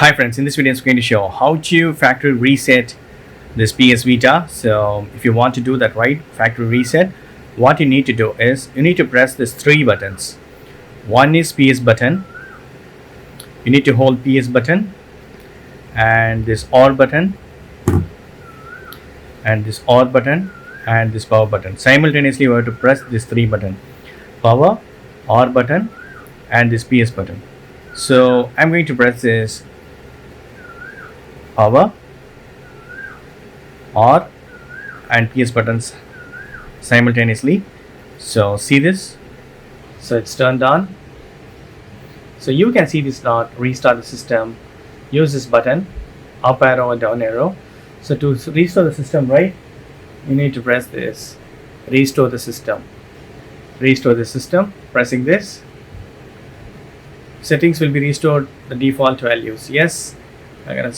Hi friends, in this video I'm going to show how to factory reset this PS Vita. So if you want to do that right, factory reset, what you need to do is you need to press these three buttons. One is PS button, you need to hold PS button, and this OR button, and this OR button, and this power button. Simultaneously you have to press this three button: power, OR button, and this PS button. So I'm going to press this power, OR, and PS buttons simultaneously. So see this, so it's turned on. So you can see this not restart the system. Use this button, up arrow or down arrow. So to restore the system, right, you need to press this, restore the system. Restore the system, pressing this. Settings will be restored the default values. Yes, I'm gonna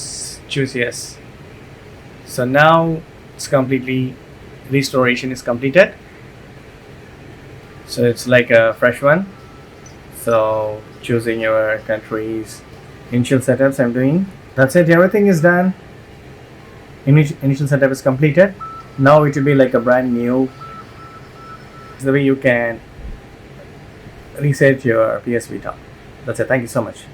choose yes. So now it's completely, restoration is completed. So it's like a fresh one. So choosing your countries, initial setups I'm doing. That's it, everything is done. Initial setup is completed. Now it will be like a brand new. The way you can reset your PS Vita. That's it. Thank you so much.